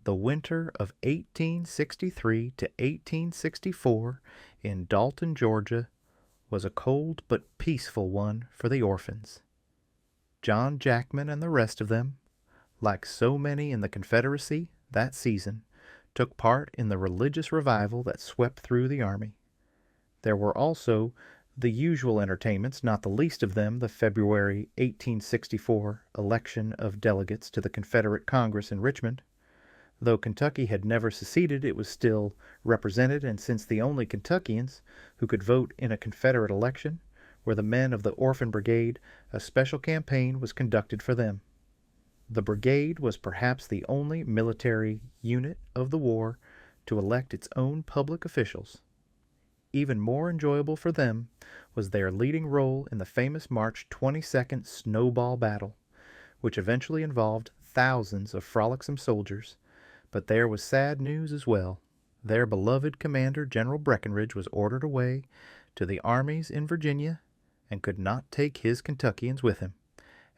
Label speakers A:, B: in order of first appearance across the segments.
A: The winter of 1863 to 1864 in Dalton, Georgia, was a cold but peaceful one for the orphans. John Jackman and the rest of them, like so many in the Confederacy that season, took part in the religious revival that swept through the Army. There were also the usual entertainments, not the least of them the February 1864 election of delegates to the Confederate Congress in Richmond. Though Kentucky had never seceded, it was still represented, and since the only Kentuckians who could vote in a Confederate election were the men of the Orphan Brigade, a special campaign was conducted for them. The brigade was perhaps the only military unit of the war to elect its own public officials. Even more enjoyable for them was their leading role in the famous March 22nd Snowball Battle, which eventually involved thousands of frolicsome soldiers. But there was sad news as well. Their beloved commander, General Breckinridge, was ordered away to the armies in Virginia and could not take his Kentuckians with him.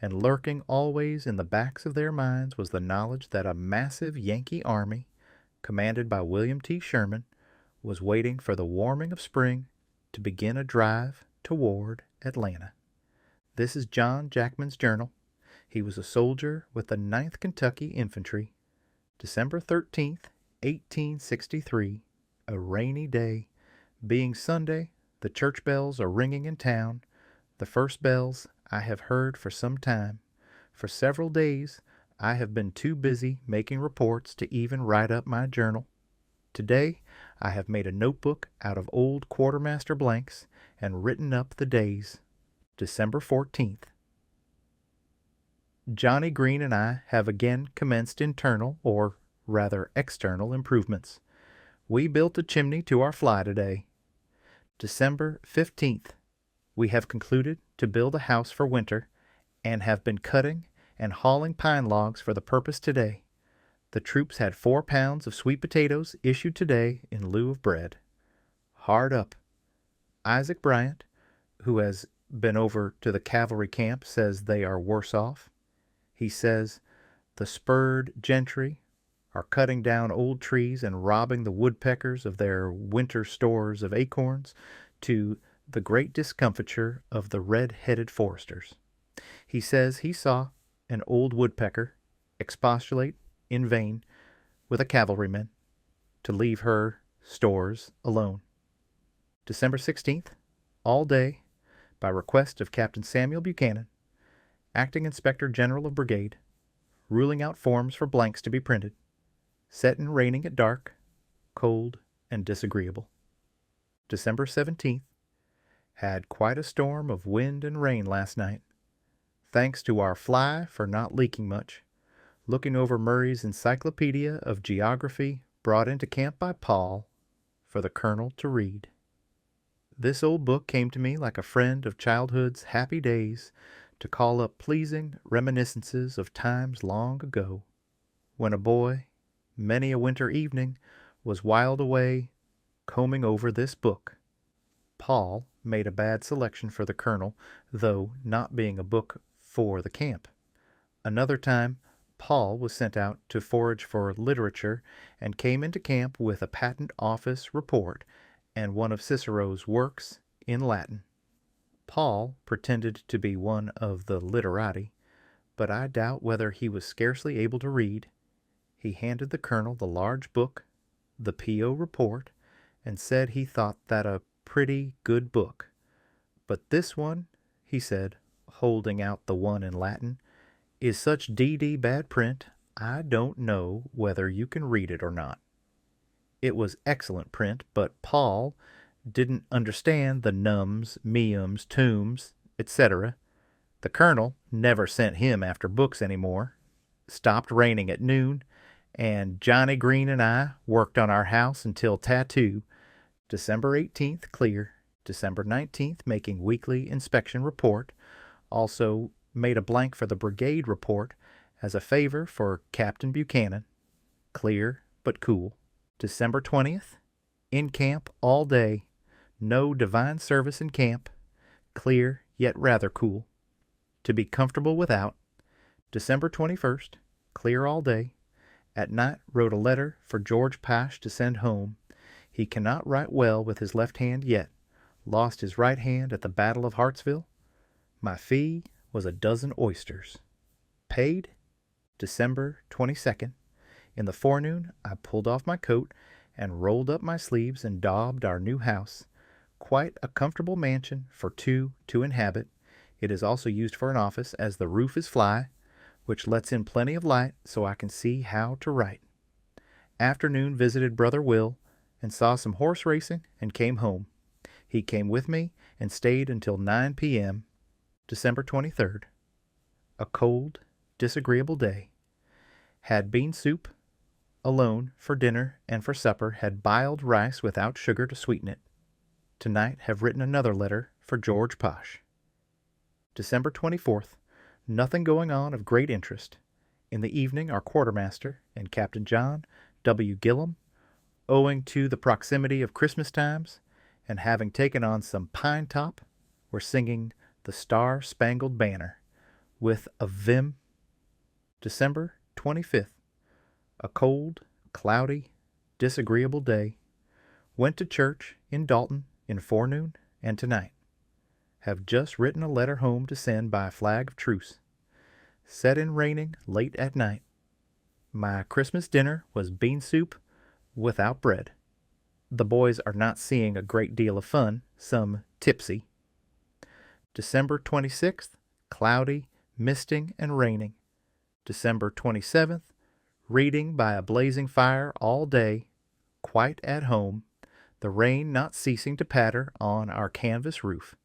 A: And lurking always in the backs of their minds was the knowledge that a massive Yankee army, commanded by William T. Sherman, was waiting for the warming of spring to begin a drive toward Atlanta. This is John Jackman's journal. He was a soldier with the 9th Kentucky Infantry. December 13th, 1863, a rainy day. Being Sunday, the church bells are ringing in town, the first bells I have heard for some time. For several days I have been too busy making reports to even write up my journal. Today I have made a notebook out of old quartermaster blanks and written up the days. December 14th. Johnny Green and I have again commenced internal, or rather external, improvements. We built a chimney to our fly today. December 15th. We have concluded to build a house for winter, and have been cutting and hauling pine logs for the purpose today. The troops had 4 pounds of sweet potatoes issued today in lieu of bread. Hard up. Isaac Bryant, who has been over to the cavalry camp, says they are worse off. He says the spurred gentry are cutting down old trees and robbing the woodpeckers of their winter stores of acorns, to the great discomfiture of the red-headed foresters. He says he saw an old woodpecker expostulate in vain with a cavalryman to leave her stores alone. December 16th, all day, by request of Captain Samuel Buchanan, Acting Inspector General of Brigade, ruling out forms for blanks to be printed. Set and raining at dark, cold and disagreeable. December 17th, had quite a storm of wind and rain last night. Thanks to our fly for not leaking much. Looking over Murray's Encyclopedia of Geography, brought into camp by Paul for the colonel to read. This old book came to me like a friend of childhood's happy days to call up pleasing reminiscences of times long ago, when a boy, many a winter evening, was whiled away combing over this book. Paul made a bad selection for the colonel, though not being a book for the camp. Another time, Paul was sent out to forage for literature and came into camp with a patent office report and one of Cicero's works in Latin. Paul pretended to be one of the literati, but I doubt whether he was scarcely able to read. He handed the colonel the large book, the P.O. report, and said he thought that a pretty good book. But this one, he said, holding out the one in Latin, is such d.d. bad print, I don't know whether you can read it or not. It was excellent print, but Paul didn't understand the nums, meums, tombs, etc. The colonel never sent him after books anymore, stopped raining at noon, and Johnny Green and I worked on our house until tattoo. December 18th, clear. December 19th, making weekly inspection report. Also made a blank for the brigade report as a favor for Captain Buchanan. Clear but cool. December 20th, in camp all day. No divine service in camp. Clear yet rather cool. To be comfortable without. December 21st, clear all day. At night wrote a letter for George Pash to send home. He cannot write well with his left hand yet. Lost his right hand at the Battle of Hartsville. My fee was a dozen oysters. Paid December 22nd. In the forenoon I pulled off my coat and rolled up my sleeves and daubed our new house. Quite a comfortable mansion for two to inhabit. It is also used for an office, as the roof is fly, which lets in plenty of light so I can see how to write. Afternoon visited Brother Will and saw some horse racing and came home. He came with me and stayed until 9 p.m. December 23rd. A cold, disagreeable day. Had bean soup alone for dinner, and for supper had biled rice without sugar to sweeten it. Tonight have written another letter for George Pash. December 24th. Nothing going on of great interest. In the evening our quartermaster and Captain John W. Gillum, owing to the proximity of Christmas times and having taken on some pine top, were singing the Star-Spangled Banner with a vim. December 25th. A cold, cloudy, disagreeable day. Went to church in Dalton in forenoon and tonight. Have just written a letter home to send by flag of truce. Set in raining late at night. My Christmas dinner was bean soup without bread. The boys are not seeing a great deal of fun, some tipsy. December 26th, cloudy, misting, and raining. December 27th, reading by a blazing fire all day, quite at home, the rain not ceasing to patter on our canvas roof.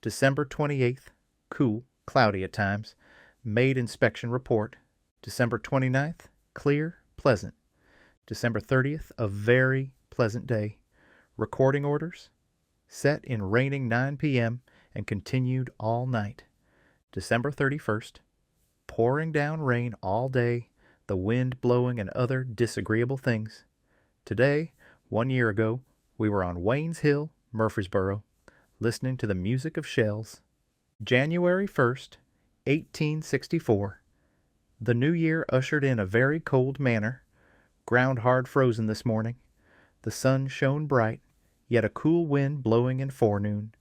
A: December 28th, cool, cloudy at times, made inspection report. December 29th, clear, pleasant. December 30th, a very pleasant day. Recording orders, set in raining 9 p.m. and continued all night. December 31st, pouring down rain all day, the wind blowing and other disagreeable things. Today, 1 year ago, we were on Wayne's Hill, Murfreesboro, listening to the music of shells. January 1st, 1864. The new year ushered in a very cold manner. Ground hard frozen this morning. The sun shone bright, yet a cool wind blowing in forenoon.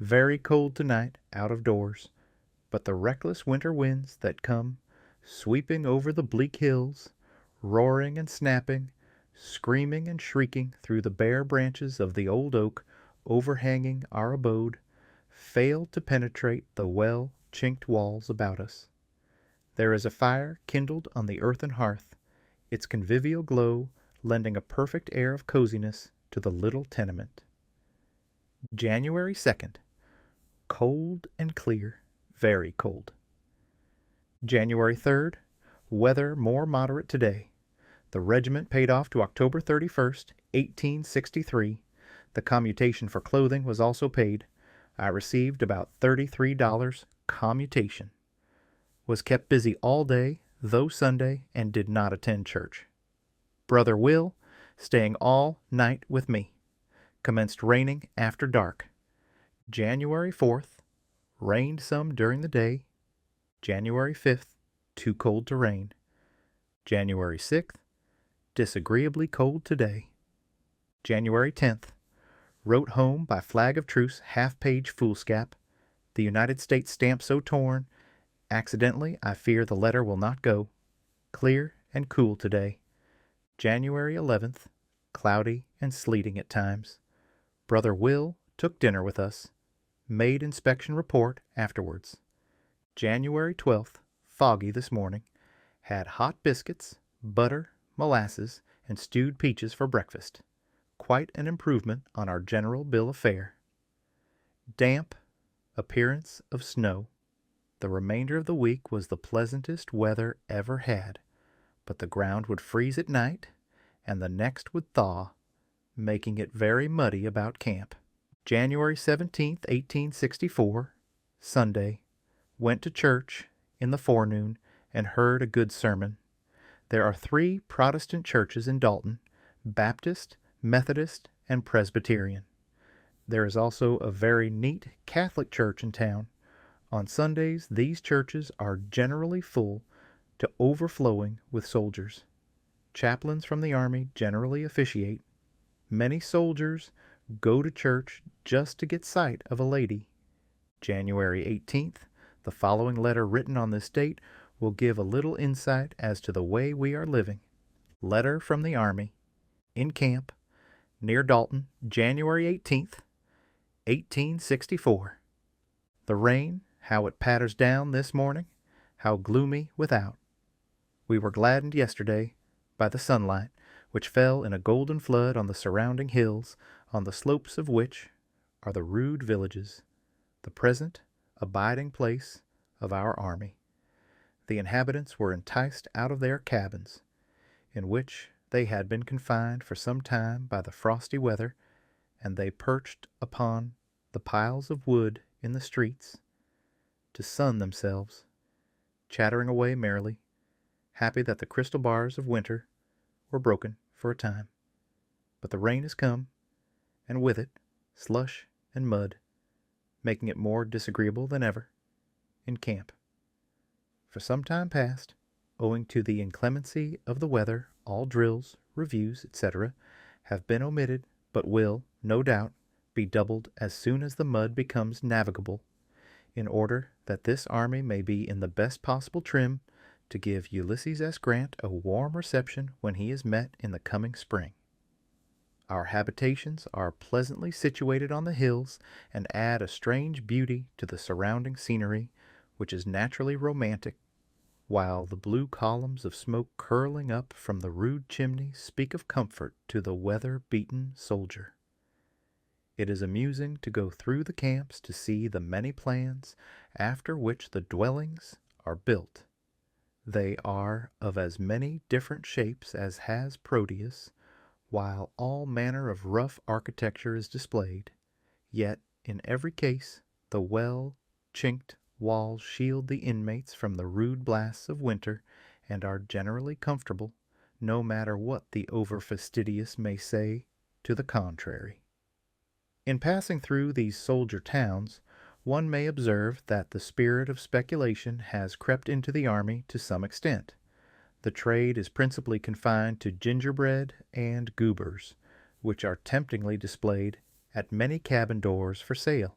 A: Very cold tonight, out of doors. But the reckless winter winds that come sweeping over the bleak hills, roaring and snapping, screaming and shrieking through the bare branches of the old oak overhanging our abode, failed to penetrate the well-chinked walls about us. There is a fire kindled on the earthen hearth, its convivial glow lending a perfect air of coziness to the little tenement. January 2nd. Cold and clear, very cold. January 3rd. Weather more moderate today. The regiment paid off to October 31st, 1863. The commutation for clothing was also paid. I received about $33 commutation. Was kept busy all day, though Sunday, and did not attend church. Brother Will, staying all night with me. Commenced raining after dark. January 4th. Rained some during the day. January 5th. Too cold to rain. January 6th. Disagreeably cold today. January 10th. Wrote home by flag of truce half-page foolscap. The United States stamp so torn. Accidentally, I fear the letter will not go. Clear and cool today. January 11th. Cloudy and sleeting at times. Brother Will took dinner with us. Made inspection report afterwards. January 12th. Foggy this morning. Had hot biscuits, butter, molasses, and stewed peaches for breakfast. Quite an improvement on our general bill of fare. Damp. Appearance of snow. The remainder of the week was the pleasantest weather ever had, but the ground would freeze at night, and the next would thaw, making it very muddy about camp. January 17th, 1864, Sunday. Went to church in the forenoon and heard a good sermon. There are 3 Protestant churches in Dalton, Baptist, Methodist, and Presbyterian. There is also a very neat Catholic church in town. On Sundays, these churches are generally full to overflowing with soldiers. Chaplains from the Army generally officiate. Many soldiers go to church just to get sight of a lady. January 18th, the following letter written on this date will give a little insight as to the way we are living. Letter from the Army. In camp, near Dalton, January 18th, 1864. The rain, how it patters down this morning, how gloomy without. We were gladdened yesterday by the sunlight, which fell in a golden flood on the surrounding hills, on the slopes of which are the rude villages, the present abiding place of our army. The inhabitants were enticed out of their cabins, in which they had been confined for some time by the frosty weather, and they perched upon the piles of wood in the streets to sun themselves, chattering away merrily, happy that the crystal bars of winter were broken for a time. But the rain is come, and with it slush and mud, making it more disagreeable than ever in camp. For some time past, owing to the inclemency of the weather, all drills, reviews, etc., have been omitted, but will, no doubt, be doubled as soon as the mud becomes navigable, in order that this army may be in the best possible trim to give Ulysses S. Grant a warm reception when he is met in the coming spring. Our habitations are pleasantly situated on the hills and add a strange beauty to the surrounding scenery, which is naturally romantic, while the blue columns of smoke curling up from the rude chimney speak of comfort to the weather-beaten soldier. It is amusing to go through the camps to see the many plans after which the dwellings are built. They are of as many different shapes as has Proteus, while all manner of rough architecture is displayed, yet in every case the well-chinked walls shield the inmates from the rude blasts of winter, and are generally comfortable, no matter what the over-fastidious may say to the contrary. In passing through these soldier towns, one may observe that the spirit of speculation has crept into the army to some extent. The trade is principally confined to gingerbread and goobers, which are temptingly displayed at many cabin doors for sale.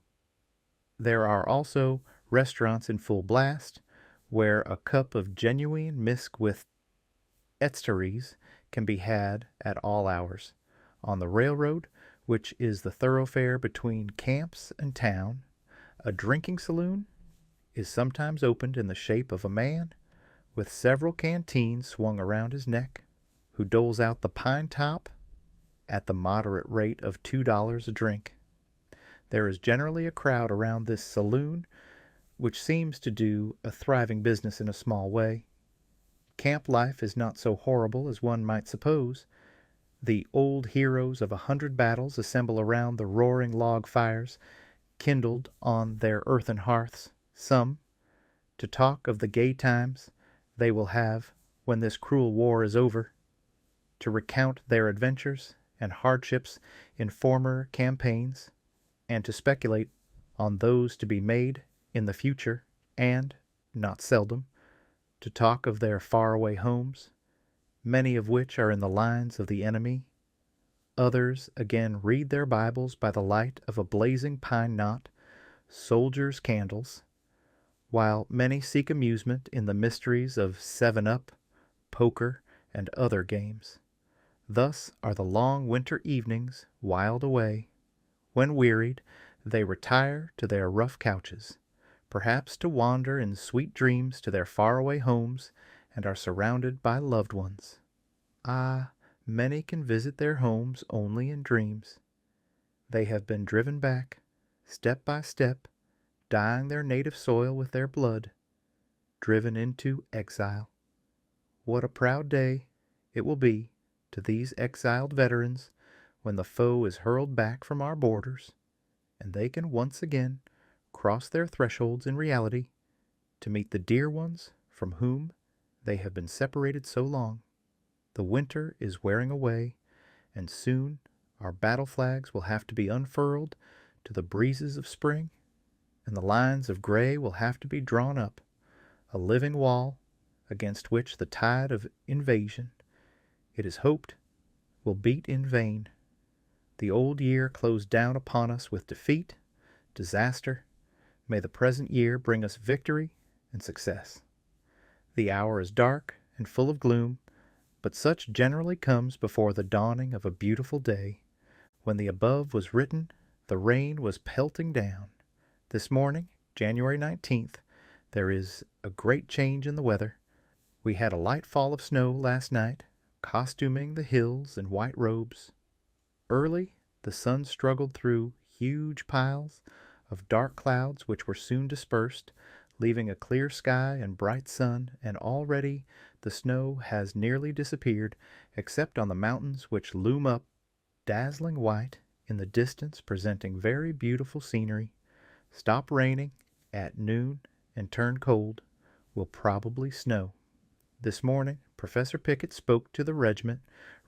A: There are also restaurants in full blast, where a cup of genuine misk with warstories can be had at all hours. On the railroad, which is the thoroughfare between camps and town, a drinking saloon is sometimes opened in the shape of a man with several canteens swung around his neck, who doles out the pine top at the moderate rate of $2 a drink. There is generally a crowd around this saloon, which seems to do a thriving business in a small way. Camp life is not so horrible as one might suppose. The old heroes of 100 battles assemble around the roaring log fires, kindled on their earthen hearths, some, to talk of the gay times they will have when this cruel war is over, to recount their adventures and hardships in former campaigns, and to speculate on those to be made in the future, and, not seldom, to talk of their faraway homes, many of which are in the lines of the enemy. Others again read their Bibles by the light of a blazing pine knot, soldiers' candles, while many seek amusement in the mysteries of 7-up, poker, and other games. Thus are the long winter evenings whiled away. When wearied, they retire to their rough couches, perhaps to wander in sweet dreams to their faraway homes, and are surrounded by loved ones. Ah, many can visit their homes only in dreams. They have been driven back, step by step, dyeing their native soil with their blood, driven into exile. What a proud day it will be to these exiled veterans when the foe is hurled back from our borders, and they can once again cross their thresholds in reality to meet the dear ones from whom they have been separated so long. The winter is wearing away, and soon our battle flags will have to be unfurled to the breezes of spring, and the lines of gray will have to be drawn up, a living wall against which the tide of invasion it is hoped, will beat in vain. The old year closed down upon us with defeat, disaster. May the present year bring us victory and success. The hour is dark and full of gloom, but such generally comes before the dawning of a beautiful day. When the above was written, the rain was pelting down. This morning, January 19th, there is a great change in the weather. We had a light fall of snow last night, costuming the hills in white robes. Early, the sun struggled through huge piles of dark clouds which were soon dispersed, leaving a clear sky and bright sun, and already the snow has nearly disappeared, except on the mountains which loom up, dazzling white, in the distance, presenting very beautiful scenery. Stop raining at noon and turn cold. Will probably snow. This morning, Professor Pickett spoke to the regiment,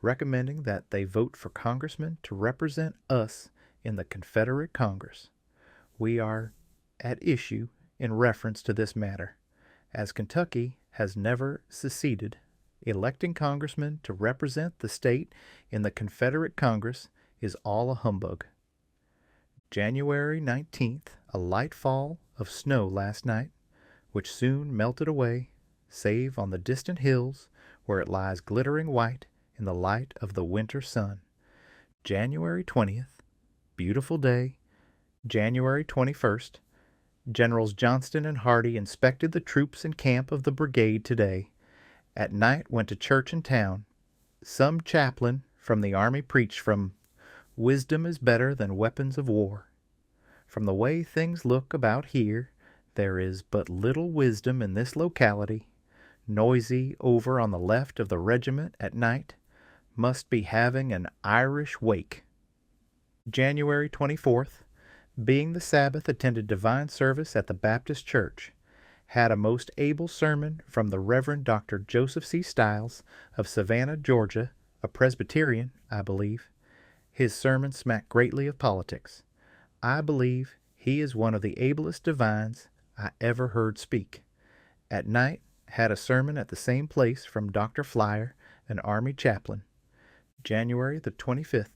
A: recommending that they vote for congressmen to represent us in the Confederate Congress. We are at issue in reference to this matter. As Kentucky has never seceded, electing congressmen to represent the state in the Confederate Congress is all a humbug. January 19th, a light fall of snow last night, which soon melted away, save on the distant hills, where it lies glittering white in the light of the winter sun. January 20th, beautiful day. January 21st, Generals Johnston and Hardee inspected the troops in camp of the brigade today. At night went to church in town. Some chaplain from the army preached from "Wisdom is better than weapons of war." From the way things look about here, there is but little wisdom in this locality. Noisy over on the left of the regiment at night. Must be having an Irish wake. January 24th, being the Sabbath, attended divine service at the Baptist Church. Had a most able sermon from the Reverend Dr. Joseph C. Stiles of Savannah, Georgia, a Presbyterian, I believe. His sermon smacked greatly of politics. I believe he is one of the ablest divines I ever heard speak. At night, had a sermon at the same place from Dr. Flyer, an Army chaplain. January the 25th.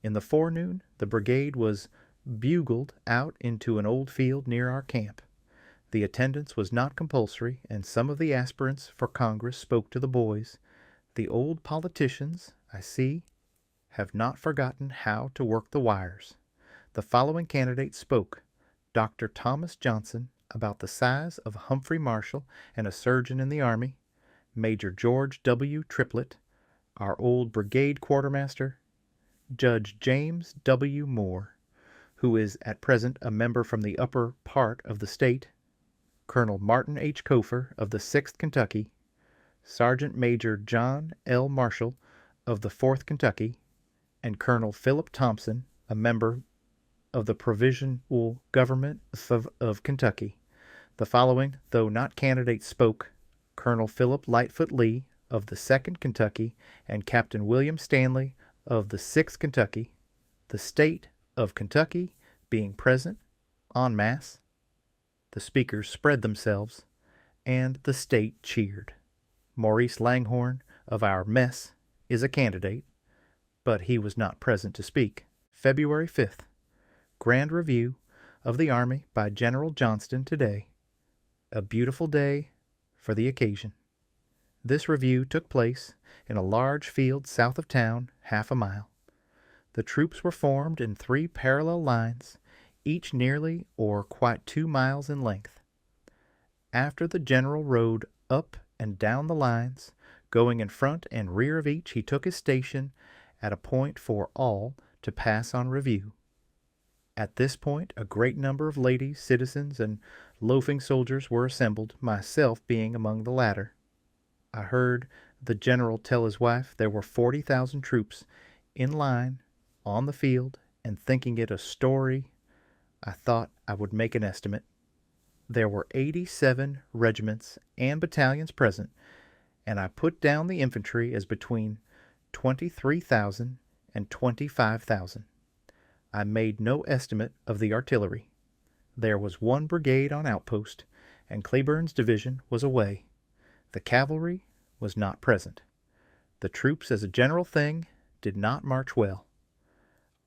A: In the forenoon, the brigade was bugled out into an old field near our camp. The attendance was not compulsory, and some of the aspirants for Congress spoke to the boys. The old politicians, I see, have not forgotten how to work the wires. The following candidates spoke: Dr. Thomas Johnson, about the size of Humphrey Marshall and a surgeon in the Army; Major George W. Triplett, our old brigade quartermaster; Judge James W. Moore, who is at present a member from the upper part of the state; Colonel Martin H. Cofer of the 6th Kentucky; Sergeant Major John L. Marshall of the 4th Kentucky; and Colonel Philip Thompson, a member of the Provisional Government of Kentucky. The following, though not candidates, spoke: Colonel Philip Lightfoot Lee of the 2nd Kentucky and Captain William Stanley of the 6th Kentucky. The state of Kentucky being present en masse, the speakers spread themselves, and the state cheered. Maurice Langhorne of our mess is a candidate, but he was not present to speak. February 5th. Grand Review of the Army by General Johnston today. A beautiful day for the occasion. This review took place in a large field south of town, half a mile. The troops were formed in 3 parallel lines, each nearly or quite 2 miles in length. After the general rode up and down the lines, going in front and rear of each, he took his station at a point for all to pass on review. At this point, a great number of ladies, citizens, and loafing soldiers were assembled, myself being among the latter. I heard the general tell his wife there were 40,000 troops in line on the field, and thinking it a story, I thought I would make an estimate. There were 87 regiments and battalions present, and I put down the infantry as between 23,000 and 25,000. I made no estimate of the artillery. There was 1 brigade on outpost, and Cleburne's division was away. The cavalry was not present. The troops as a general thing did not march well.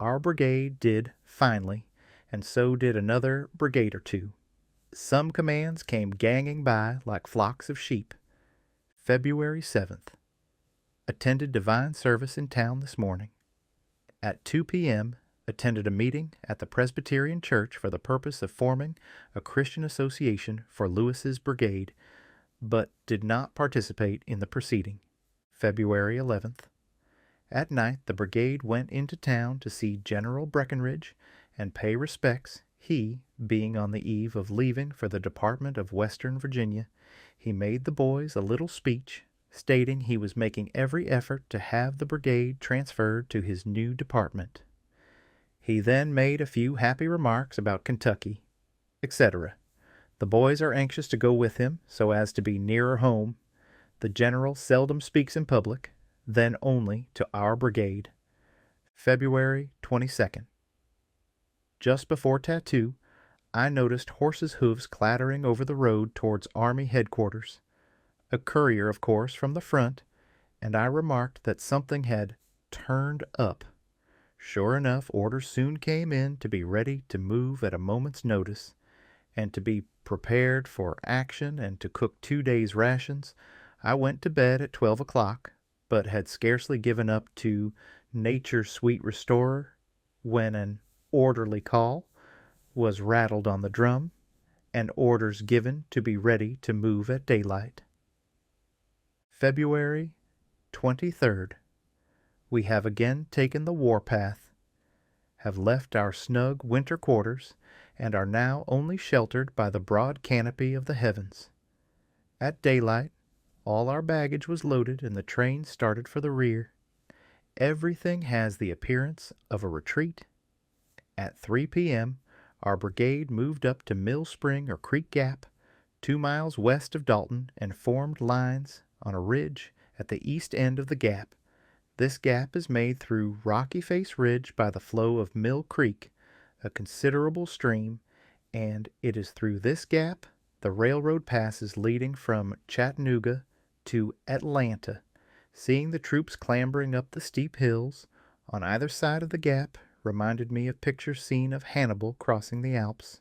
A: Our brigade did finely, and so did another brigade or two. Some commands came ganging by like flocks of sheep. February 7th. Attended divine service in town this morning. At 2 p.m., attended a meeting at the Presbyterian Church for the purpose of forming a Christian association for Lewis's brigade, but did not participate in the proceeding. February 11th. At night, the brigade went into town to see General Breckinridge and pay respects. He, being on the eve of leaving for the Department of Western Virginia, he made the boys a little speech, stating he was making every effort to have the brigade transferred to his new department. He then made a few happy remarks about Kentucky, etc. The boys are anxious to go with him so as to be nearer home. The general seldom speaks in public, then only to our brigade. February 22nd. Just before tattoo, I noticed horses' hooves clattering over the road towards Army headquarters. A courier, of course, from the front, and I remarked that something had turned up. Sure enough, orders soon came in to be ready to move at a moment's notice, and to be prepared for action and to cook 2 days' rations. I went to bed at 12 o'clock, but had scarcely given up to nature's sweet restorer when an orderly call was rattled on the drum, and orders given to be ready to move at daylight. February 23rd. We have again taken the warpath, have left our snug winter quarters, and are now only sheltered by the broad canopy of the heavens. At daylight, all our baggage was loaded and the train started for the rear. Everything has the appearance of a retreat. At 3 p.m., our brigade moved up to Mill Spring or Creek Gap, 2 miles west of Dalton, and formed lines on a ridge at the east end of the gap. This gap is made through Rocky Face Ridge by the flow of Mill Creek, a considerable stream, and it is through this gap the railroad passes leading from Chattanooga to Atlanta. Seeing the troops clambering up the steep hills on either side of the gap reminded me of pictures seen of Hannibal crossing the Alps.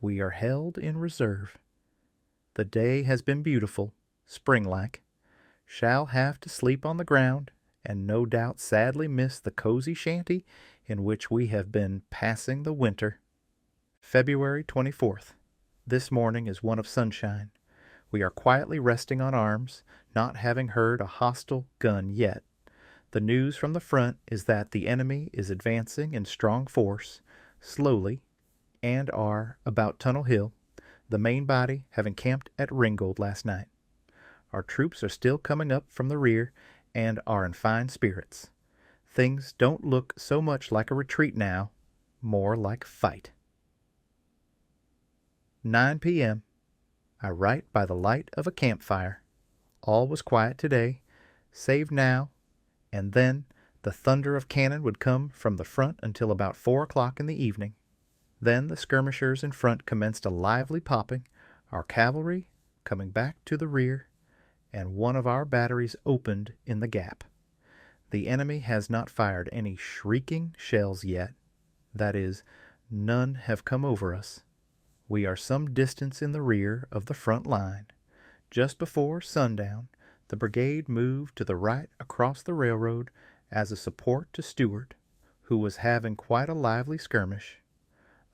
A: We are held in reserve. The day has been beautiful, spring-like. Shall have to sleep on the ground, and no doubt sadly miss the cozy shanty in which we have been passing the winter. February 24th. This morning is one of sunshine. We are quietly resting on arms, not having heard a hostile gun yet. The news from the front is that the enemy is advancing in strong force, slowly, and are about Tunnel Hill, the main body having camped at Ringgold last night. Our troops are still coming up from the rear and are in fine spirits. Things don't look so much like a retreat now, more like fight. 9 p.m. I write by the light of a campfire. All was quiet today, save now and then the thunder of cannon would come from the front until about 4 o'clock in the evening. Then the skirmishers in front commenced a lively popping, our cavalry coming back to the rear, and one of our batteries opened in the gap. The enemy has not fired any shrieking shells yet. That is, none have come over us. We are some distance in the rear of the front line. Just before sundown, the brigade moved to the right across the railroad as a support to Stewart, who was having quite a lively skirmish.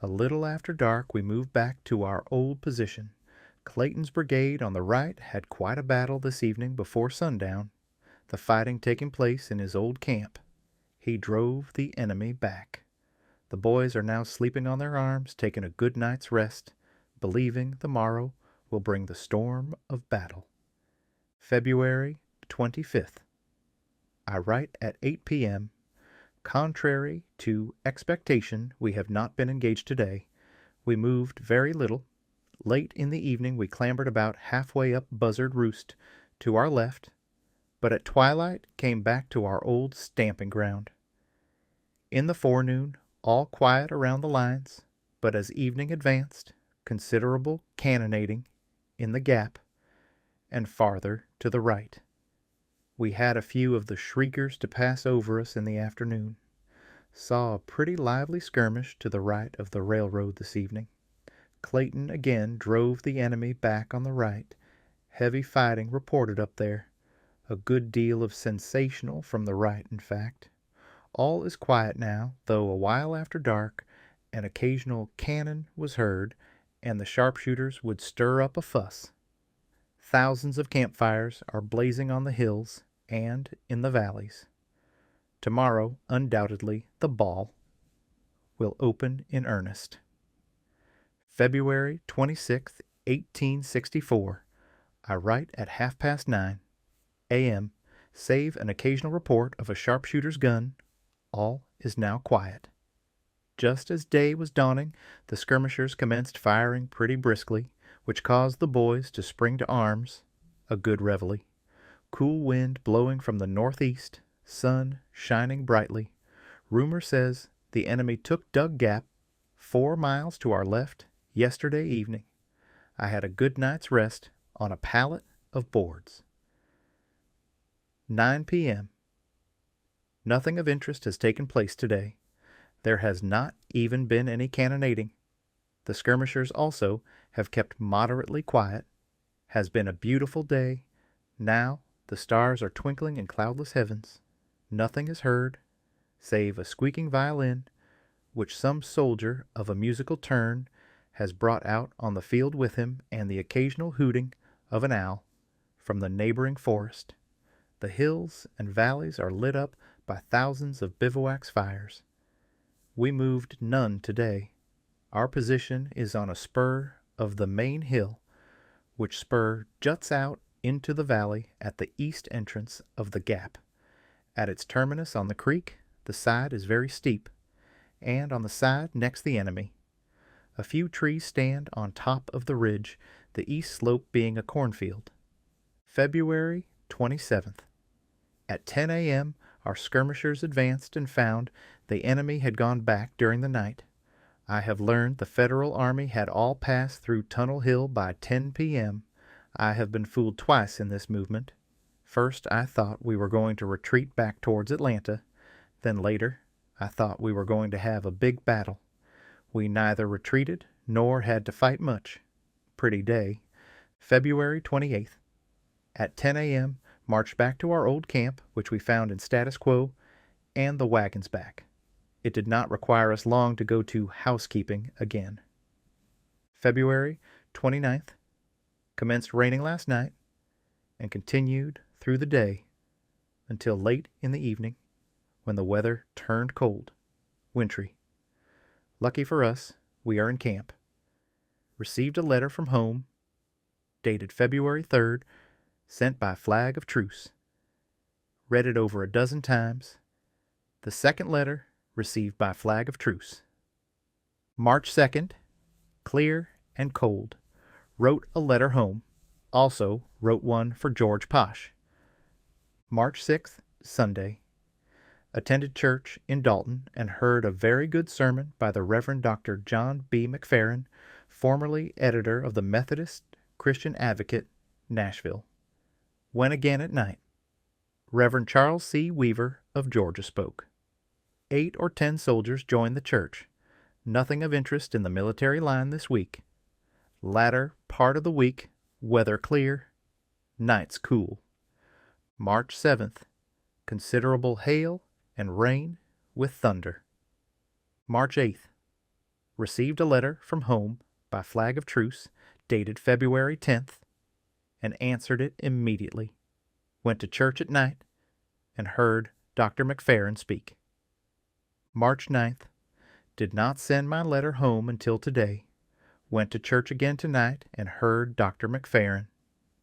A: A little after dark we moved back to our old position. Clayton's brigade on the right had quite a battle this evening before sundown, the fighting taking place in his old camp. He drove the enemy back. The boys are now sleeping on their arms, taking a good night's rest, believing the morrow will bring the storm of battle. February 25th. I write at 8 p.m. Contrary to expectation, we have not been engaged today. We moved very little. Late in the evening we clambered about halfway up Buzzard Roost to our left, but at twilight came back to our old stamping ground. In the forenoon, all quiet around the lines, but as evening advanced, considerable cannonading in the gap and farther to the right. We had a few of the shriekers to pass over us in the afternoon. Saw a pretty lively skirmish to the right of the railroad this evening. Clayton again drove the enemy back on the right. Heavy fighting reported up there. A good deal of sensational from the right, in fact. All is quiet now, though a while after dark an occasional cannon was heard, and the sharpshooters would stir up a fuss. Thousands of campfires are blazing on the hills and in the valleys. Tomorrow, undoubtedly, the ball will open in earnest. February 26th, 1864. I write at 9:30 a.m., save an occasional report of a sharpshooter's gun. All is now quiet. Just as day was dawning, the skirmishers commenced firing pretty briskly, which caused the boys to spring to arms. A good reveille. Cool wind blowing from the northeast, sun shining brightly. Rumor says the enemy took Dug Gap, 4 miles to our left, yesterday evening. I had a good night's rest on a pallet of boards. 9 p.m. Nothing of interest has taken place today. There has not even been any cannonading. The skirmishers also have kept moderately quiet. Has been a beautiful day. Now the stars are twinkling in cloudless heavens. Nothing is heard, save a squeaking violin, which some soldier of a musical turn has brought out on the field with him, and the occasional hooting of an owl from the neighboring forest. The hills and valleys are lit up by thousands of bivouac fires. We moved none today. Our position is on a spur of the main hill, which spur juts out into the valley at the east entrance of the gap. At its terminus on the creek, the side is very steep, and on the side next the enemy. A few trees stand on top of the ridge, the east slope being a cornfield. February 27th. At 10 a.m. our skirmishers advanced and found the enemy had gone back during the night. I have learned the Federal Army had all passed through Tunnel Hill by 10 p.m. I have been fooled twice in this movement. First I thought we were going to retreat back towards Atlanta. Then later I thought we were going to have a big battle. We neither retreated nor had to fight much. Pretty day. February 28th. At 10 a.m. marched back to our old camp, which we found in status quo, and the wagons back. It did not require us long to go to housekeeping again. February 29th. Commenced raining last night and continued through the day until late in the evening, when the weather turned cold, wintry. Lucky for us, we are in camp. Received a letter from home, dated February 3rd, sent by flag of truce. Read it over a dozen times. The second letter received by flag of truce. March 2nd, clear and cold. Wrote a letter home. Also wrote one for George Posh. March 6th, Sunday. Attended church in Dalton and heard a very good sermon by the Reverend Dr. John B. McFerrin, formerly editor of the Methodist Christian Advocate, Nashville. Went again at night. Reverend Charles C. Weaver of Georgia spoke. 8 or 10 soldiers joined the church. Nothing of interest in the military line this week. Latter part of the week, weather clear, nights cool. March 7th, considerable hail and rain with thunder. March 8th, received a letter from home by flag of truce, dated February 10th, and answered it immediately. Went to church at night and heard Dr. McFerrin speak. March 9th, did not send my letter home until today. Went to church again tonight and heard Dr. McFerrin.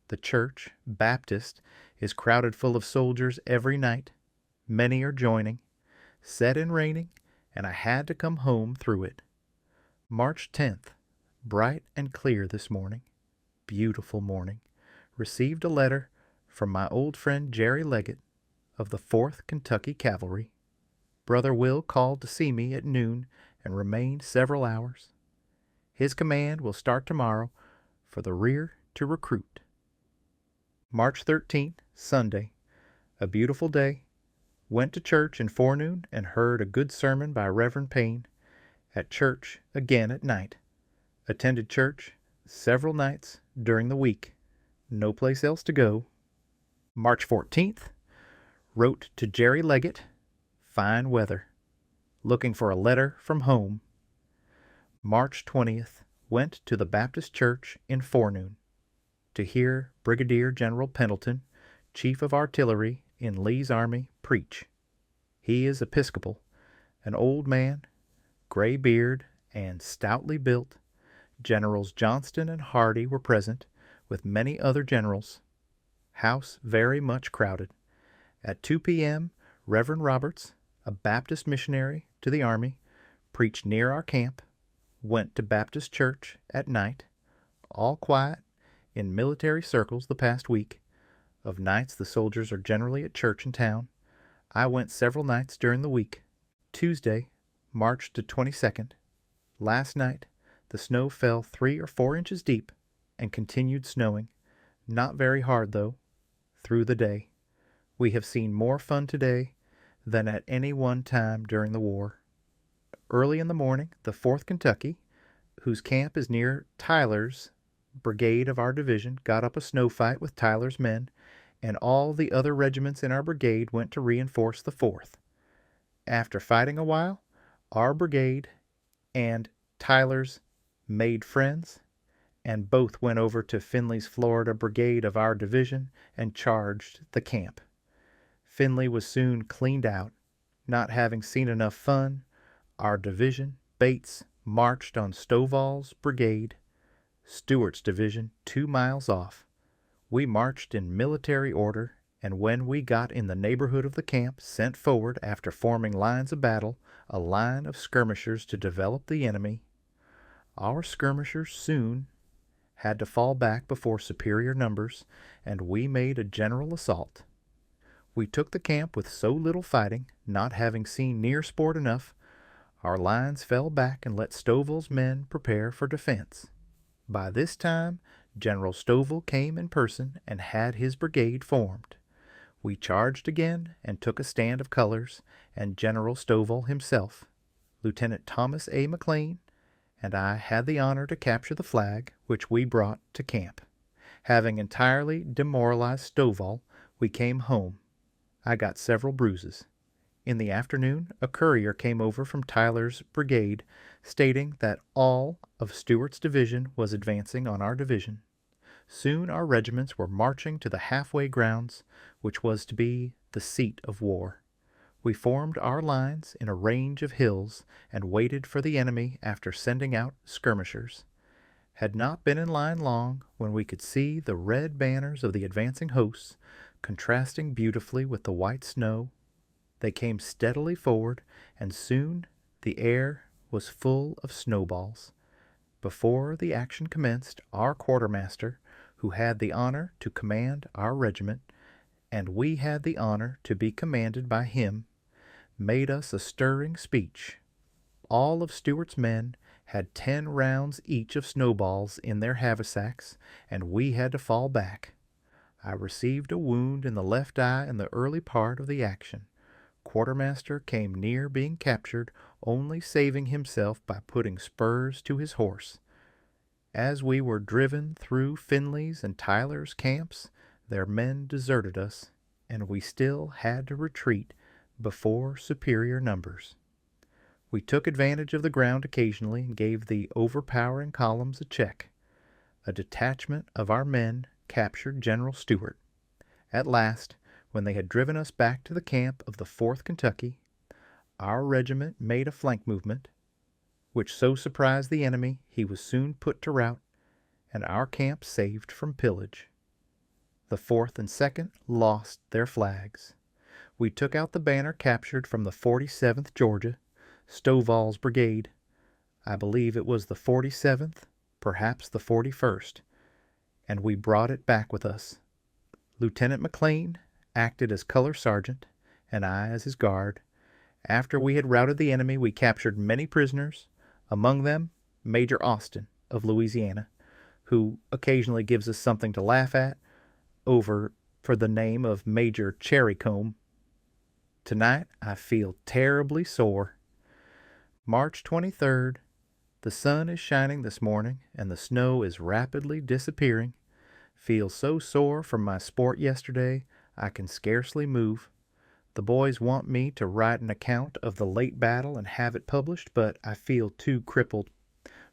A: The church, Baptist, is crowded full of soldiers every night. Many are joining. Set in raining, and I had to come home through it. March 10th, bright and clear this morning. Beautiful morning. Received a letter from my old friend Jerry Leggett of the 4th Kentucky Cavalry. Brother Will called to see me at noon and remained several hours. His command will start tomorrow for the rear to recruit. March 13th, Sunday. A beautiful day. Went to church in forenoon and heard a good sermon by Reverend Payne. At church again at night. Attended church several nights during the week. No place else to go. March 14th. Wrote to Jerry Leggett. Fine weather. Looking for a letter from home. March 20th. Went to the Baptist Church in forenoon to hear Brigadier General Pendleton, Chief of Artillery in Lee's Army, preach. He is Episcopal, an old man, gray beard, and stoutly built. Generals Johnston and Hardee were present, with many other generals. House very much crowded. At 2 p.m., Reverend Roberts, a Baptist missionary to the Army, preached near our camp. Went to Baptist church at night. All quiet in military circles the past week. Of nights the soldiers are generally at church in town. I went several nights during the week. Tuesday, March the 22nd. Last night the snow fell 3 or 4 inches deep and continued snowing. Not very hard, though, through the day. We have seen more fun today than at any one time during the war. Early in the morning, the 4th Kentucky, whose camp is near Tyler's brigade of our division, got up a snow fight with Tyler's men, and all the other regiments in our brigade went to reinforce the 4th. After fighting a while, our brigade and Tyler's made friends, and both went over to Finley's Florida brigade of our division and charged the camp. Finley was soon cleaned out. Not having seen enough fun, our division, Bates, marched on Stovall's brigade, Stewart's division, 2 miles off. We marched in military order, and when we got in the neighborhood of the camp, sent forward, after forming lines of battle, a line of skirmishers to develop the enemy. Our skirmishers soon had to fall back before superior numbers, and we made a general assault. We took the camp with so little fighting, not having seen near sport enough. Our lines fell back and let Stovall's men prepare for defense. By this time, General Stovall came in person and had his brigade formed. We charged again and took a stand of colors, and General Stovall himself, Lieutenant Thomas A. McLean, and I had the honor to capture the flag, which we brought to camp. Having entirely demoralized Stovall, we came home. I got several bruises. In the afternoon, a courier came over from Tyler's brigade, stating that all of Stewart's division was advancing on our division. Soon our regiments were marching to the halfway grounds, which was to be the seat of war. We formed our lines in a range of hills and waited for the enemy after sending out skirmishers. Had not been in line long when we could see the red banners of the advancing hosts, contrasting beautifully with the white snow. They came steadily forward, and soon the air was full of snowballs. Before the action commenced, our quartermaster, who had the honor to command our regiment, and we had the honor to be commanded by him, made us a stirring speech. All of Stewart's men had 10 rounds each of snowballs in their haversacks, and we had to fall back. I received a wound in the left eye in the early part of the action. Quartermaster came near being captured, only saving himself by putting spurs to his horse. As we were driven through Finley's and Tyler's camps, their men deserted us, and we still had to retreat before superior numbers. We took advantage of the ground occasionally and gave the overpowering columns a check. A detachment of our men captured General Stewart. At last, when they had driven us back to the camp of the 4th Kentucky, our regiment made a flank movement, which so surprised the enemy he was soon put to rout, and our camp saved from pillage. The 4th and 2nd lost their flags. We took out the banner captured from the 47th Georgia, Stovall's brigade. I believe it was the 47th, perhaps the 41st, and we brought it back with us. Lieutenant McLean acted as color sergeant, and I as his guard. After we had routed the enemy, we captured many prisoners, among them Major Austin of Louisiana, who occasionally gives us something to laugh at over for the name of Major Cherrycombe. Tonight I feel terribly sore. March 23rd. The sun is shining this morning, and the snow is rapidly disappearing. Feel so sore from my sport yesterday, I can scarcely move. The boys want me to write an account of the late battle and have it published, but I feel too crippled.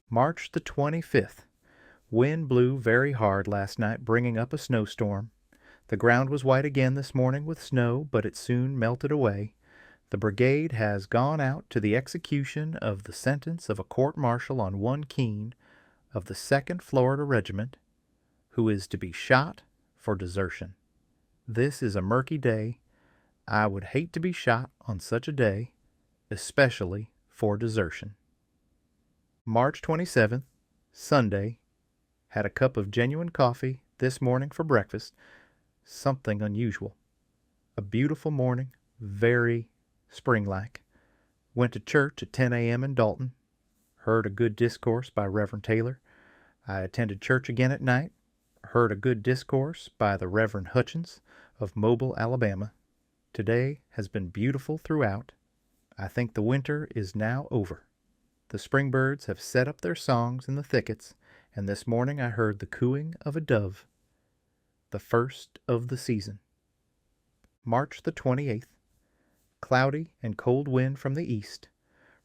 A: March the 25th. Wind blew very hard last night, bringing up a snowstorm. The ground was white again this morning with snow, but it soon melted away. The brigade has gone out to the execution of the sentence of a court-martial on one Keene of the 2nd Florida Regiment, who is to be shot for desertion. This is a murky day. I would hate to be shot on such a day, especially for desertion. March 27th, Sunday. Had a cup of genuine coffee this morning for breakfast. Something unusual. A beautiful morning, very spring-like. Went to church at 10 a.m. in Dalton. Heard a good discourse by Reverend Taylor. I attended church again at night. Heard a good discourse by the Reverend Hutchins of Mobile, Alabama. Today has been beautiful throughout. I think the winter is now over. The spring birds have set up their songs in the thickets, and this morning I heard the cooing of a dove. The first of the season. March the 28th. Cloudy and cold wind from the east.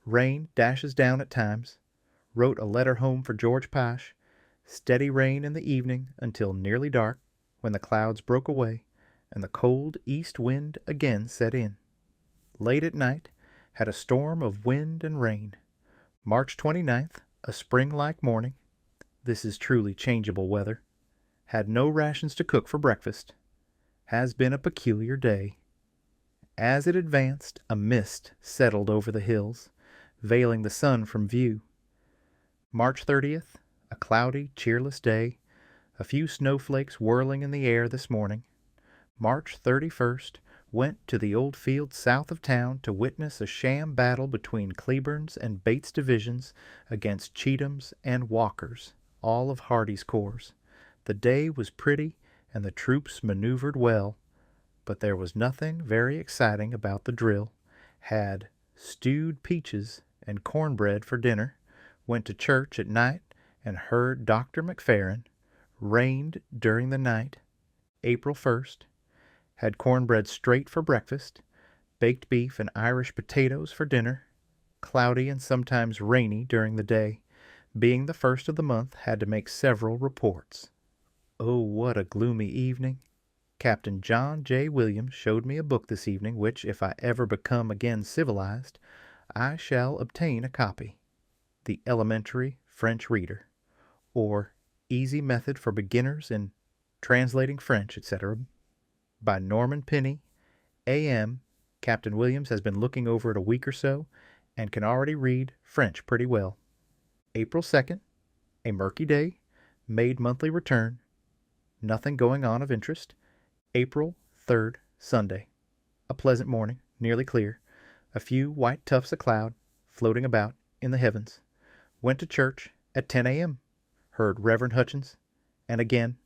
A: Rain dashes down at times. Wrote a letter home for George Pash. Steady rain in the evening until nearly dark, when the clouds broke away and the cold east wind again set in. Late at night, had a storm of wind and rain. March 29th, a spring-like morning. This is truly changeable weather. Had no rations to cook for breakfast. Has been a peculiar day. As it advanced, a mist settled over the hills, veiling the sun from view. March 30th, a cloudy, cheerless day. A few snowflakes whirling in the air this morning. March 31st, went to the old field south of town to witness a sham battle between Cleburne's and Bates' divisions against Cheatham's and Walker's, all of Hardee's corps. The day was pretty, and the troops maneuvered well, but there was nothing very exciting about the drill. Had stewed peaches and cornbread for dinner, went to church at night, and heard Dr. McFerrin. Rained during the night. April 1st. Had cornbread straight for breakfast, baked beef and Irish potatoes for dinner. Cloudy and sometimes rainy during the day. Being the first of the month, had to make several reports. Oh, what a gloomy evening. Captain John J. Williams showed me a book this evening, which, if I ever become again civilized, I shall obtain a copy. The Elementary French Reader, or Easy Method for Beginners in Translating French, etc., by Norman Penny, A.M. Captain Williams has been looking over it a week or so, and can already read French pretty well. April 2nd, a murky day, made monthly return. Nothing going on of interest. April 3rd, Sunday. A pleasant morning, nearly clear. A few white tufts of cloud floating about in the heavens. Went to church at 10 a.m. Heard Reverend Hutchins, and again,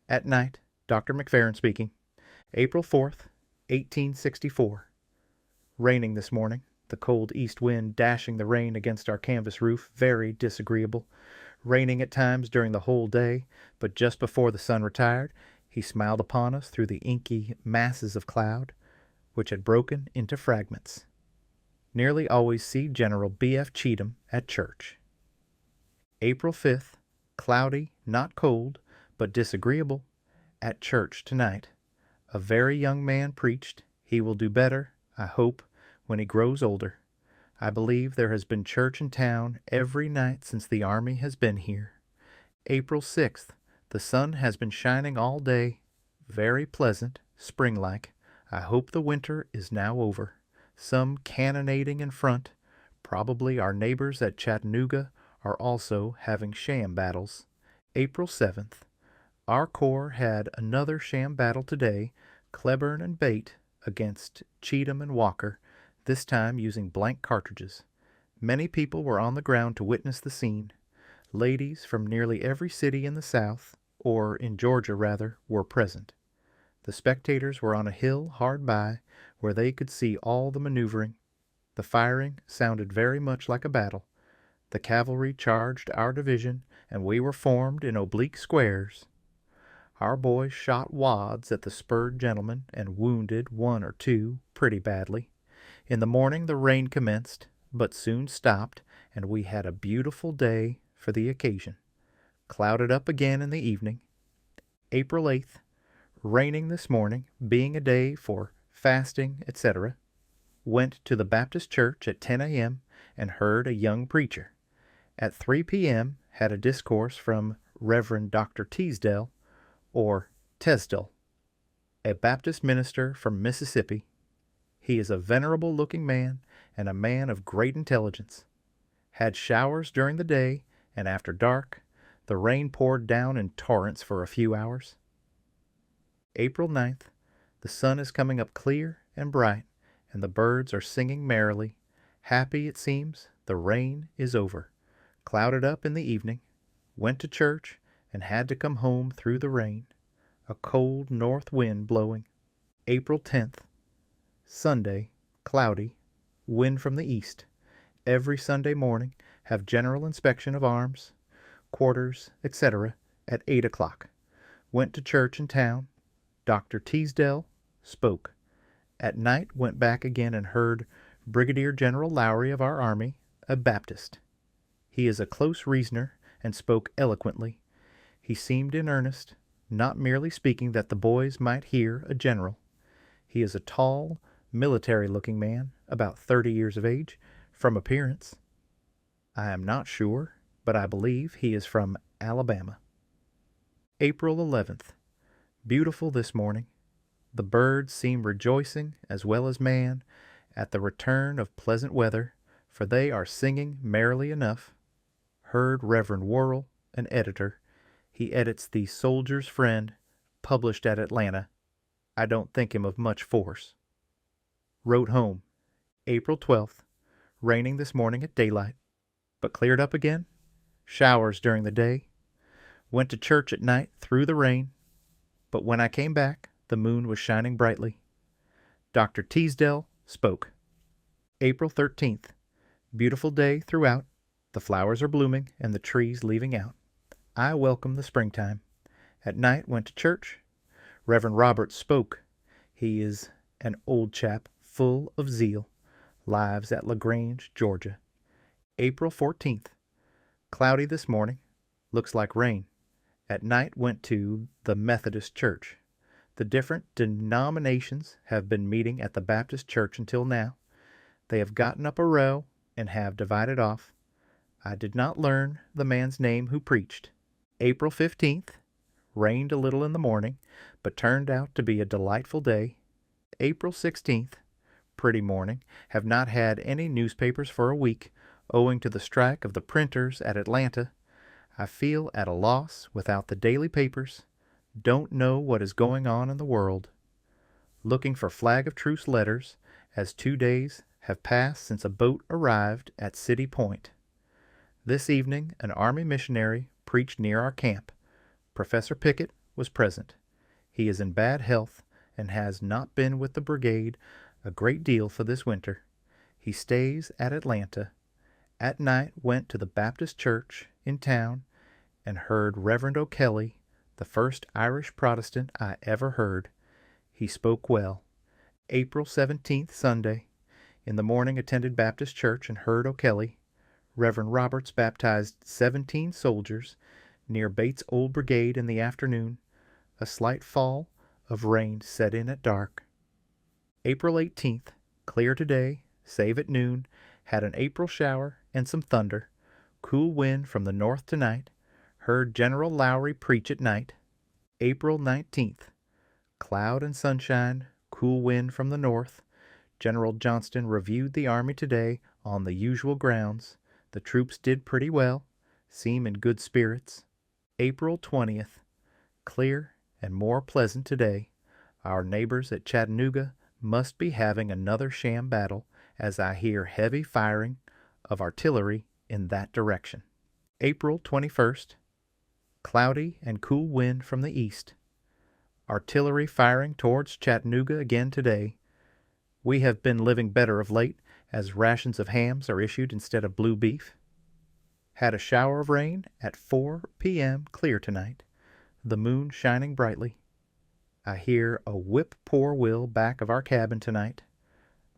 A: at night, Dr. McFerrin speaking. April 4th, 1864. Raining this morning, the cold east wind dashing the rain against our canvas roof, very disagreeable. Raining at times during the whole day, but just before the sun retired, he smiled upon us through the inky masses of cloud, which had broken into fragments. Nearly always see General B.F. Cheatham at church. April 5th, cloudy, not cold, but disagreeable, at church tonight. A very young man preached. He will do better, I hope, when he grows older. I believe there has been church in town every night since the army has been here. April 6th, the sun has been shining all day. Very pleasant, spring-like. I hope the winter is now over. Some cannonading in front. Probably our neighbors at Chattanooga are also having sham battles. April 7th. Our corps had another sham battle today, Cleburne and Bate against Cheatham and Walker, this time using blank cartridges. Many people were on the ground to witness the scene. Ladies from nearly every city in the South, or in Georgia rather, were present. The spectators were on a hill hard by where they could see all the maneuvering. The firing sounded very much like a battle. The cavalry charged our division, and we were formed in oblique squares. Our boys shot wads at the spurred gentlemen and wounded one or two pretty badly. In the morning the rain commenced, but soon stopped, and we had a beautiful day for the occasion. Clouded up again in the evening. April 8th. Raining this morning, being a day for fasting, etc. Went to the Baptist church at 10 a.m. and heard a young preacher. At 3 p.m. had a discourse from Reverend Dr. Teasdale, or Tesdell, a Baptist minister from Mississippi. He is a venerable-looking man and a man of great intelligence. Had showers during the day, and after dark, the rain poured down in torrents for a few hours. April 9th. The sun is coming up clear and bright, and the birds are singing merrily. Happy, it seems, the rain is over. Clouded up in the evening. Went to church, and had to come home through the rain. A cold north wind blowing. April 10th. Sunday, cloudy, wind from the east. Every Sunday morning have general inspection of arms, quarters, etc. at 8 o'clock. Went to church in town. Dr. Teasdale spoke. At night went back again and heard Brigadier General Lowry of our army, a Baptist. He is a close reasoner and spoke eloquently. He seemed in earnest, not merely speaking that the boys might hear a general. He is a tall, military-looking man, about 30 years of age, from appearance. I am not sure, but I believe he is from Alabama. April 11th. Beautiful this morning. The birds seem rejoicing, as well as man, at the return of pleasant weather, for they are singing merrily enough. Heard Reverend Worrell, an editor. He edits the Soldier's Friend, published at Atlanta. I don't think him of much force. Wrote home. April 12th. Raining this morning at daylight, but cleared up again. Showers during the day. Went to church at night through the rain, but when I came back, the moon was shining brightly. Dr. Teasdale spoke. April 13th. Beautiful day throughout. The flowers are blooming and the trees leaving out. I welcome the springtime. At night went to church. Reverend Roberts spoke. He is an old chap full of zeal. Lives at LaGrange, Georgia. April 14th. Cloudy this morning. Looks like rain. At night went to the Methodist Church. The different denominations have been meeting at the Baptist Church until now. They have gotten up a row and have divided off. I did not learn the man's name who preached. April 15th. Rained a little in the morning, but turned out to be a delightful day. April 16th. Pretty morning. Have not had any newspapers for a week, owing to the strike of the printers at Atlanta. I feel at a loss without the daily papers. Don't know what is going on in the world. Looking for flag of truce letters, as 2 days have passed since a boat arrived at City Point. This evening an army missionary preached near our camp. Professor Pickett was present. He is in bad health and has not been with the brigade a great deal for this winter. He stays at Atlanta. At night went to the Baptist church in town and heard Reverend O'Kelly, the first Irish Protestant I ever heard. He spoke well. April 17th, Sunday. In the morning attended Baptist church and heard O'Kelly. Reverend Roberts baptized 17 soldiers near Bates' old brigade in the afternoon. A slight fall of rain set in at dark. April 18th. Clear today, save at noon. Had an April shower and some thunder. Cool wind from the north tonight. Heard General Lowry preach at night. April 19th. Cloud and sunshine, cool wind from the north. General Johnston reviewed the army today on the usual grounds. The troops did pretty well, seem in good spirits. April 20th. Clear and more pleasant today. Our neighbors at Chattanooga must be having another sham battle, as I hear heavy firing of artillery in that direction. April 21st. Cloudy and cool wind from the east. Artillery firing towards Chattanooga again today. We have been living better of late, as rations of hams are issued instead of blue beef. Had a shower of rain at 4 p.m. clear tonight, the moon shining brightly. I hear a whip-poor-will back of our cabin tonight,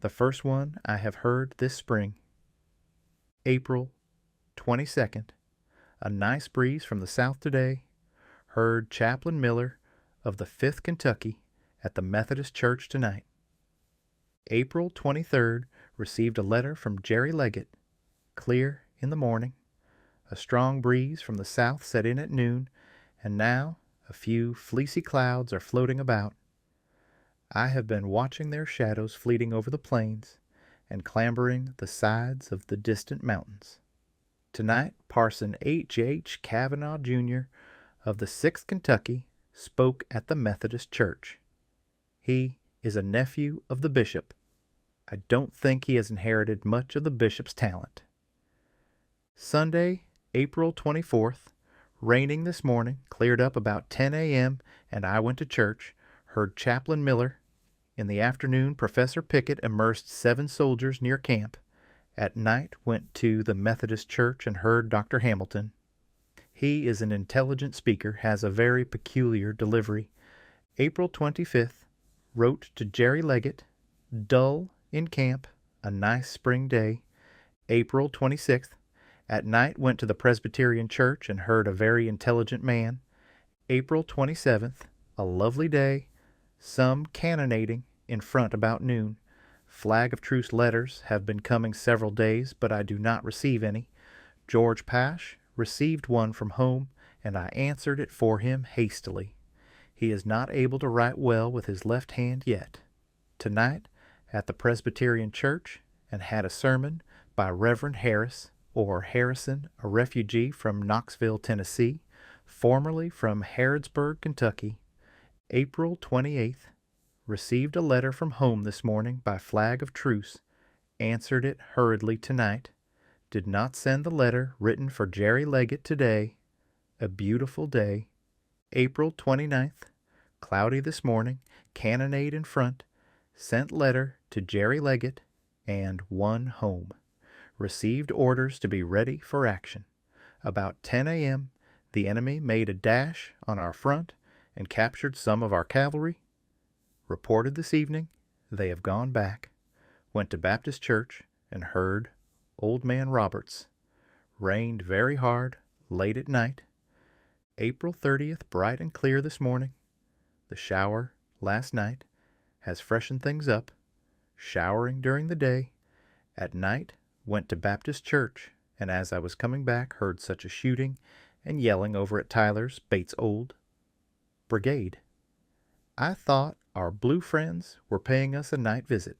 A: the first one I have heard this spring. April 22nd. A nice breeze from the south today. Heard Chaplain Miller of the 5th Kentucky at the Methodist Church tonight. April 23rd. Received a letter from Jerry Leggett. Clear in the morning. A strong breeze from the south set in at noon, and now a few fleecy clouds are floating about. I have been watching their shadows fleeting over the plains and clambering the sides of the distant mountains. Tonight, Parson H. Kavanaugh, Jr. of the 6th Kentucky spoke at the Methodist Church. He is a nephew of the bishop. I don't think he has inherited much of the bishop's talent. Sunday, April 24th. Raining this morning, cleared up about 10 a.m., and I went to church, heard Chaplain Miller. In the afternoon, Professor Pickett immersed 7 soldiers near camp. At night, went to the Methodist Church and heard Dr. Hamilton. He is an intelligent speaker, has a very peculiar delivery. April 25th. Wrote to Jerry Leggett. Dull in camp, a nice spring day. April 26th. At night went to the Presbyterian Church and heard a very intelligent man. April 27th. A lovely day. Some cannonading in front about noon. Flag of truce letters have been coming several days, but I do not receive any. George Pash received one from home, and I answered it for him hastily. He is not able to write well with his left hand yet. Tonight, at the Presbyterian Church, and had a sermon by Reverend Harris, or Harrison, a refugee from Knoxville, Tennessee, formerly from Harrodsburg, Kentucky. April 28th. Received a letter from home this morning by flag of truce. Answered it hurriedly tonight. Did not send the letter written for Jerry Leggett today. A beautiful day. April 29th. Cloudy this morning. Cannonade in front. Sent letter to Jerry Leggett and won home. Received orders to be ready for action. About 10 a.m., the enemy made a dash on our front and captured some of our cavalry. Reported this evening they have gone back. Went to Baptist Church and heard Old Man Roberts. Rained very hard late at night. April 30th, bright and clear this morning. The shower last night has freshened things up. Showering during the day. At night, went to Baptist Church, and as I was coming back, heard such a shooting and yelling over at Tyler's, Bates Old Brigade. I thought our blue friends were paying us a night visit.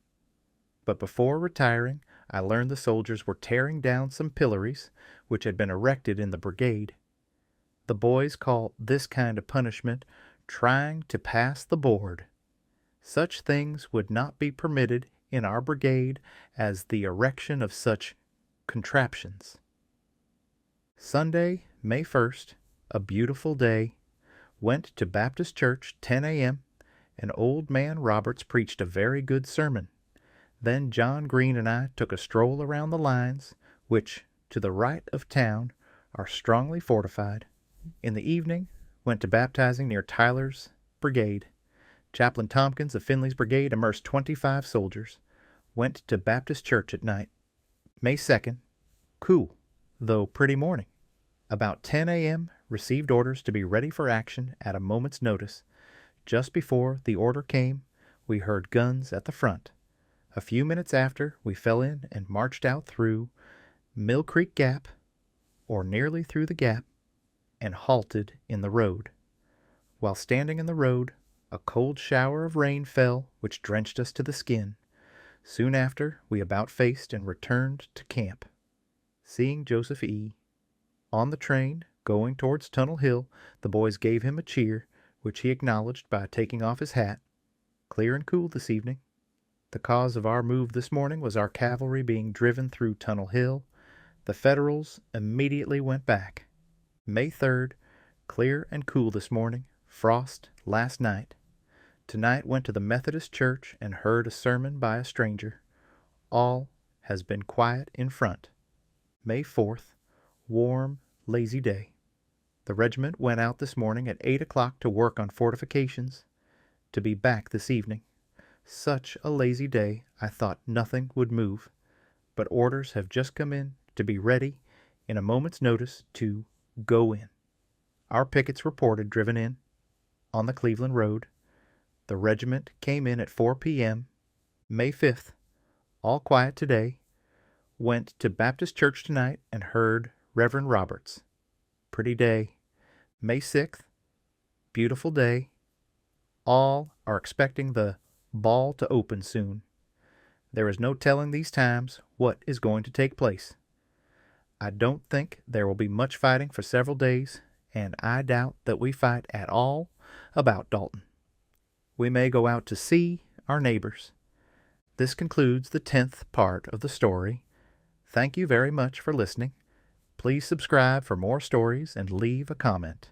A: But before retiring, I learned the soldiers were tearing down some pillories which had been erected in the brigade. The boys call this kind of punishment trying to pass the board. Such things would not be permitted in our brigade as the erection of such contraptions. Sunday, May 1st, a beautiful day. Went to Baptist Church 10 a.m. and Old Man Roberts preached a very good sermon. Then John Green and I took a stroll around the lines, which, to the right of town, are strongly fortified. In the evening, went to baptizing near Tyler's brigade. Chaplain Tompkins of Finley's brigade immersed 25 soldiers. Went to Baptist Church at night. May 2nd. Cool, though pretty morning. About 10 a.m. received orders to be ready for action at a moment's notice. Just before the order came, we heard guns at the front. A few minutes after, we fell in and marched out through Mill Creek Gap, or nearly through the gap, and halted in the road. While standing in the road, a cold shower of rain fell, which drenched us to the skin. Soon after, we about-faced and returned to camp. Seeing Joseph E. On the train, going towards Tunnel Hill, the boys gave him a cheer, which he acknowledged by taking off his hat. Clear and cool this evening. The cause of our move this morning was our cavalry being driven through Tunnel Hill. The Federals immediately went back. May 3rd, clear and cool this morning. Frost last night. Tonight went to the Methodist church and heard a sermon by a stranger. All has been quiet in front. May 4th, warm, lazy day. The regiment went out this morning at 8 o'clock to work on fortifications, to be back this evening. Such a lazy day, I thought nothing would move, but orders have just come in to be ready in a moment's notice to go in. Our pickets reported driven in on the Cleveland Road. The regiment came in at 4 p.m. May 5th, all quiet today. Went to Baptist Church tonight and heard Reverend Roberts. Pretty day. May 6th, beautiful day. All are expecting the ball to open soon. There is no telling these times what is going to take place. I don't think there will be much fighting for several days, and I doubt that we fight at all about Dalton. We may go out to see our neighbors. This concludes the 10th part of the story. Thank you very much for listening. Please subscribe for more stories and leave a comment.